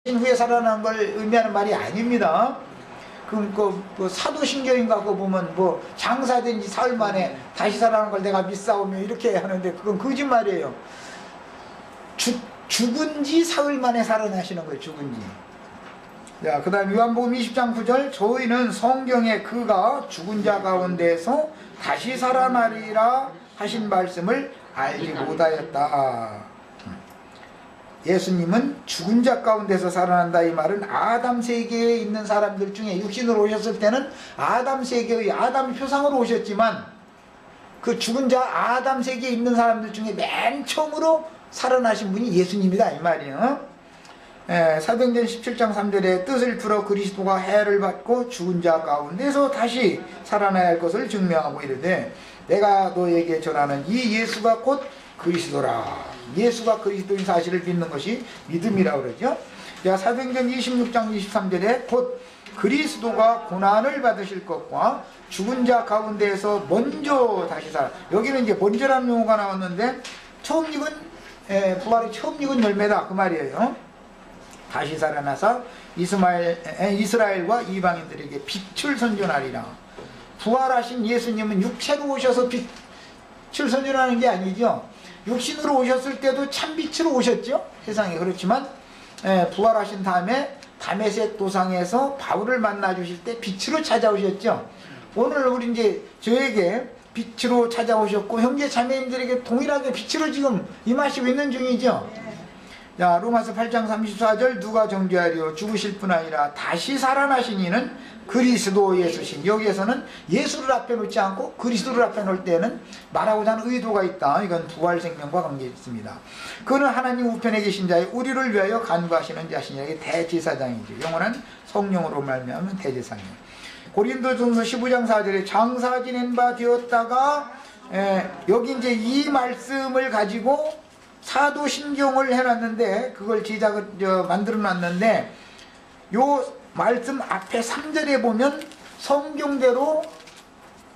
후에 살아난 걸 의미하는 말이 아닙니다. 그럼 그 사도신경인가 그거 보면 뭐 장사된 지 사흘 만에 다시 살아난 걸 내가 믿사오며 이렇게 하는데 그건 거짓말이에요. 죽은 지 사흘 만에 살아나시는 거예요. 죽은 지. 자, 그 다음 요한복음 20장 9절 저희는 성경에 그가 죽은 자 가운데서 다시 살아나리라 하신 말씀을 알지 못하였다. 예수님은 죽은 자 가운데서 살아난다 이 말은 아담 세계에 있는 사람들 중에 육신으로 오셨을 때는 아담 세계의 아담 표상으로 오셨지만 그 죽은 자 아담 세계에 있는 사람들 중에 맨 처음으로 살아나신 분이 예수님이다 이 말이에요. 사도행전 17장 3절에 뜻을 풀어 그리스도가 해를 받고 죽은 자 가운데서 다시 살아나야 할 것을 증명하고 이르되 내가 너에게 전하는 이 예수가 곧 그리스도라. 예수가 그리스도인 사실을 믿는 것이 믿음이라고 그러죠. 자, 사도행전 26장 23절에 곧 그리스도가 고난을 받으실 것과 죽은 자 가운데에서 먼저 다시 살아. 여기는 이제 먼저라는 용어가 나왔는데 처음 익은 부활이 처음 익은 열매다 그 말이에요. 다시 살아나서 이스라엘과 이방인들에게 빛을 선전하리라. 부활하신 예수님은 육체로 오셔서 빛을 선전하는 게 아니죠. 육신으로 오셨을 때도 참빛으로 오셨죠. 세상에. 그렇지만 부활하신 다음에 다메섹 도상에서 바울을 만나 주실 때 빛으로 찾아오셨죠. 오늘 우리 이제 저에게 빛으로 찾아오셨고 형제 자매님들에게 동일하게 빛으로 지금 임하시고 있는 중이죠. 자, 로마서 8장 34절 누가 정죄하리요 죽으실 뿐 아니라 다시 살아나신 이는 그리스도 예수신. 여기에서는 예수를 앞에 놓지 않고 그리스도를 앞에 놓을 때는 말하고자 하는 의도가 있다. 이건 부활 생명과 관계 있습니다. 그는 하나님 우편에 계신 자의 우리를 위하여 간구하시는 자신이라. 대제사장이죠. 영원한 성령으로 말미암은 대제사장. 고린도전서 15장 4절에 장사 지낸 바 되었다가 여기 이제 이 말씀을 가지고 사도신경을 해놨는데 그걸 만들어 놨는데 요 말씀 앞에 3절에 보면 성경대로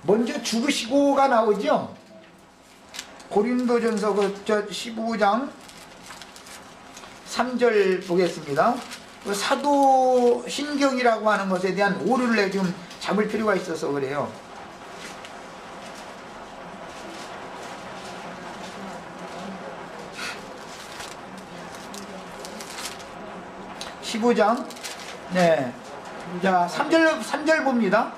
먼저 죽으시고가 나오죠. 고린도전서 15장 3절 보겠습니다. 사도신경이라고 하는 것에 대한 오류를 좀 잡을 필요가 있어서 그래요. 네. 자, 3절 봅니다.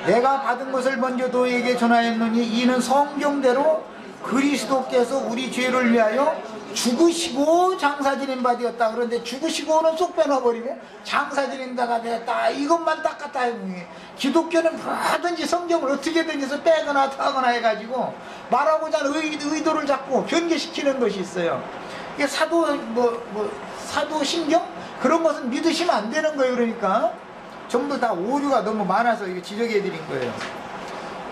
내가 받은 것을 먼저 너에게 전하였느니 이는 성경대로 그리스도께서 우리 죄를 위하여 죽으시고 장사 지낸 바 되었다. 그런데 죽으시고는 쏙 빼놔버리면 장사 지낸다가 되었다. 이것만 딱 갖다 해보니 기독교는 뭐든지 성경을 어떻게든 해서 빼거나 타거나 해가지고 말하고자 하는 의도를 자꾸 변개시키는 것이 있어요. 이게 사도신경? 그런 것은 믿으시면 안 되는 거예요. 그러니까 전부 다 오류가 너무 많아서 이거 지적해 드린 거예요.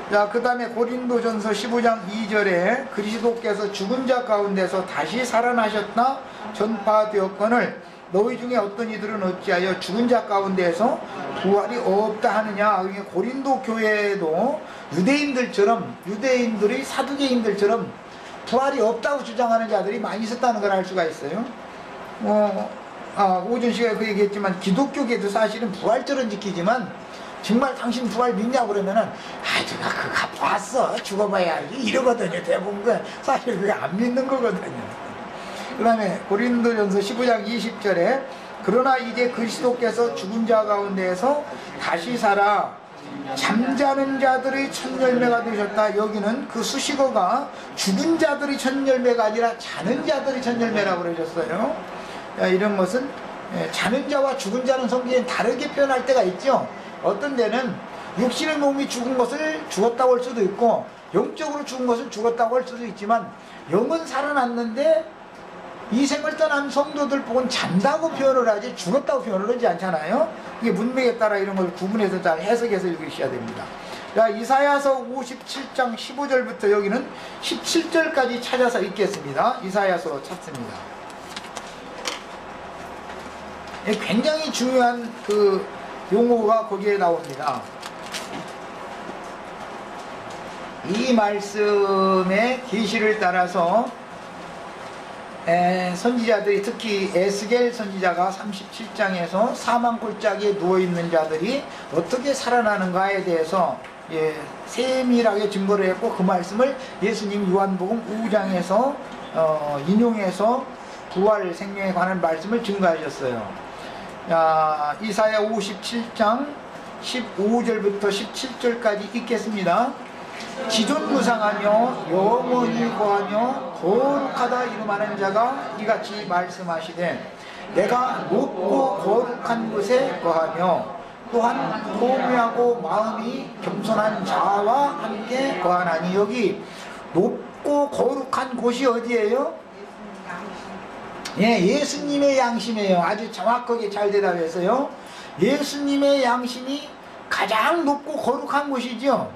자, 그 다음에 고린도전서 15장 2절에 그리스도께서 죽은 자 가운데서 다시 살아나셨다 전파되었거늘 너희 중에 어떤 이들은 어찌하여 죽은 자 가운데서 부활이 없다 하느냐. 고린도 교회에도 유대인들이 사두개인들처럼 부활이 없다고 주장하는 자들이 많이 있었다는 걸 알 수가 있어요. 오준 씨가 그 얘기했지만 기독교계도 사실은 부활절은 지키지만 정말 당신 부활 믿냐고 그러면은 내가 그거 봤어 죽어봐야 알지 이러거든요. 대부분 사실 그게 안 믿는 거거든요. 그 다음에 고린도전서 15장 20절에 그러나 이제 그리스도께서 죽은 자 가운데에서 다시 살아 잠자는 자들의 첫 열매가 되셨다. 여기는 그 수식어가 죽은 자들의 첫 열매가 아니라 자는 자들의 첫 열매라고 그러셨어요. 이런 것은 자는 자와 죽은 자는 성경에 다르게 표현할 때가 있죠. 어떤 데는 육신의 몸이 죽은 것을 죽었다고 할 수도 있고 영적으로 죽은 것을 죽었다고 할 수도 있지만 영은 살아났는데 이 생을 떠난 성도들 보고는 잔다고 표현을 하지 죽었다고 표현을 하지 않잖아요. 이게 문맥에 따라 이런 걸 구분해서 잘 해석해서 읽으셔야 됩니다. 자, 이사야서 57장 15절부터 여기는 17절까지 찾아서 읽겠습니다. 이사야서 찾습니다. 굉장히 중요한 그 용어가 거기에 나옵니다. 이 말씀의 계시를 따라서 선지자들이 특히 에스겔 선지자가 37장에서 사망 골짜기에 누워있는 자들이 어떻게 살아나는가에 대해서 세밀하게 증거를 했고, 그 말씀을 예수님 요한복음 5장에서 인용해서 부활 생명에 관한 말씀을 증거하셨어요. 이사야 57장 15절부터 17절까지 읽겠습니다. 지존무상하며 영원히 거하며 거룩하다 이름하는 자가 이같이 말씀하시되, 내가 높고 거룩한 곳에 거하며 또한 통회하고 마음이 겸손한 자와 함께 거하나니. 여기 높고 거룩한 곳이 어디예요? 예수님의 양심이에요. 아주 정확하게 잘 대답했어요. 예수님의 양심이 가장 높고 거룩한 곳이죠.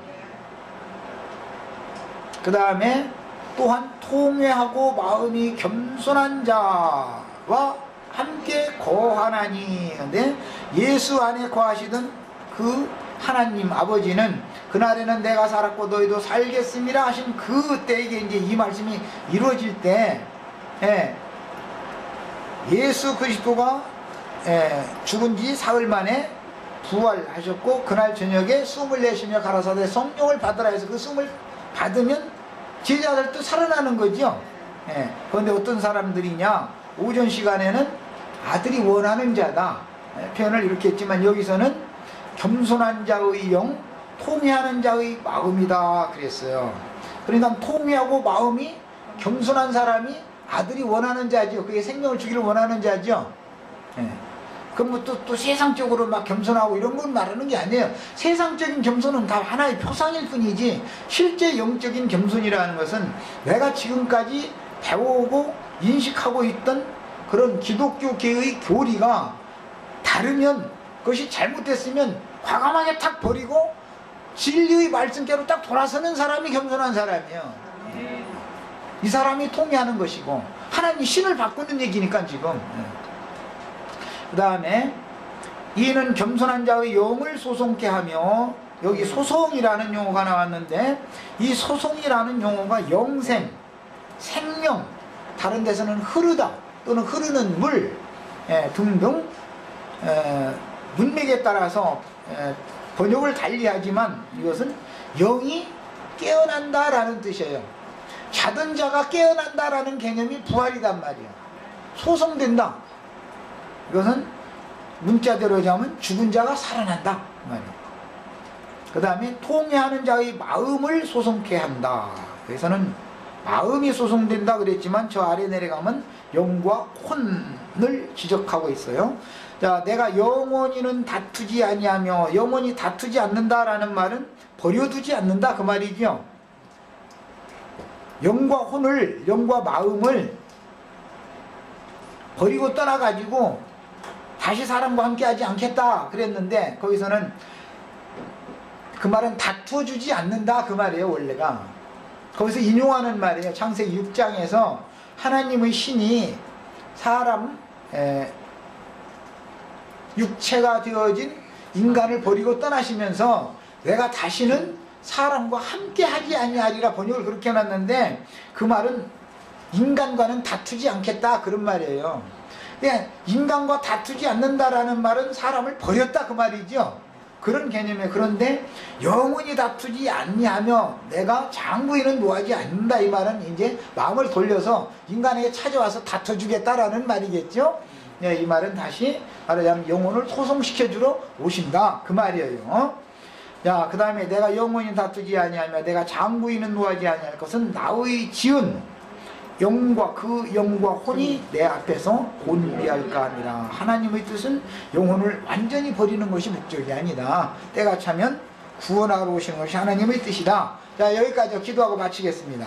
그 다음에 또한 통회하고 마음이 겸손한 자와 함께 거하나니. 근데 예수 안에 거하시던 그 하나님 아버지는 그날에는 내가 살았고 너희도 살겠음이라 하신 그때에 이제 이 말씀이 이루어질 때, 예수 그리스도가 죽은 지 사흘 만에 부활하셨고, 그날 저녁에 숨을 내쉬며 가라사대 성령을 받으라 해서 그 숨을 받으면 제자들도 살아나는 거죠. 그런데 어떤 사람들이냐, 오전 시간에는 아들이 원하는 자다 표현을 이렇게 했지만, 여기서는 겸손한 자의 영, 통회하는 자의 마음이다 그랬어요. 그러니까 통회하고 마음이 겸손한 사람이 아들이 원하는 자죠. 그게 생명을 주기를 원하는 자죠. 그럼 또 세상적으로 막 겸손하고 이런 건 말하는 게 아니에요. 세상적인 겸손은 다 하나의 표상일 뿐이지, 실제 영적인 겸손이라는 것은 내가 지금까지 배우고 인식하고 있던 그런 기독교계의 교리가 다르면, 그것이 잘못됐으면 과감하게 탁 버리고 진리의 말씀대로 딱 돌아서는 사람이 겸손한 사람이에요. 이 사람이 통회하는 것이고, 하나님 신을 바꾸는 얘기니까 지금. 그 다음에 이는 겸손한 자의 영을 소송케 하며, 여기 소송이라는 용어가 나왔는데, 이 소송이라는 용어가 영생, 생명, 다른 데서는 흐르다 또는 흐르는 물 등등 문맥에 따라서 번역을 달리하지만, 이것은 영이 깨어난다라는 뜻이에요. 자던 자가 깨어난다라는 개념이 부활이단 말이에요. 소송된다. 이것은 문자대로 하자면 죽은 자가 살아난다 말이에요. 그 다음에 통회하는 자의 마음을 소송케 한다. 그래서는 마음이 소송된다 그랬지만, 저 아래 내려가면 영과 혼을 지적하고 있어요. 자, 내가 영원히는 다투지 아니하며, 영원히 다투지 않는다라는 말은 버려두지 않는다 그 말이죠. 영과 혼을, 영과 마음을 버리고 떠나가지고 다시 사람과 함께 하지 않겠다 그랬는데, 거기서는 그 말은 다투어주지 않는다 그 말이에요. 원래가 거기서 인용하는 말이에요. 창세기 6장에서 하나님의 신이 사람 육체가 되어진 인간을 버리고 떠나시면서 내가 다시는 사람과 함께 하지 아니하리라 번역을 그렇게 해놨는데, 그 말은 인간과는 다투지 않겠다 그런 말이에요. 인간과 다투지 않는다라는 말은 사람을 버렸다 그 말이죠. 그런 개념이에요. 그런데 영원히 다투지 않냐며 내가 장부인은 노하지 않는다, 이 말은 이제 마음을 돌려서 인간에게 찾아와서 다퉈주겠다라는 말이겠죠. 이 말은 다시 말하자면 영혼을 소송시켜주러 오신다 그 말이에요. 자, 그 다음에 내가 영원히 다투지 아니하며 내가 장부인은 노하지 아니할 것은 나의 지은 영과 그 영과 혼이 내 앞에서 곤비할까 하니라. 하나님의 뜻은 영혼을 완전히 버리는 것이 목적이 아니다. 때가 차면 구원하러 오시는 것이 하나님의 뜻이다. 자, 여기까지 기도하고 마치겠습니다.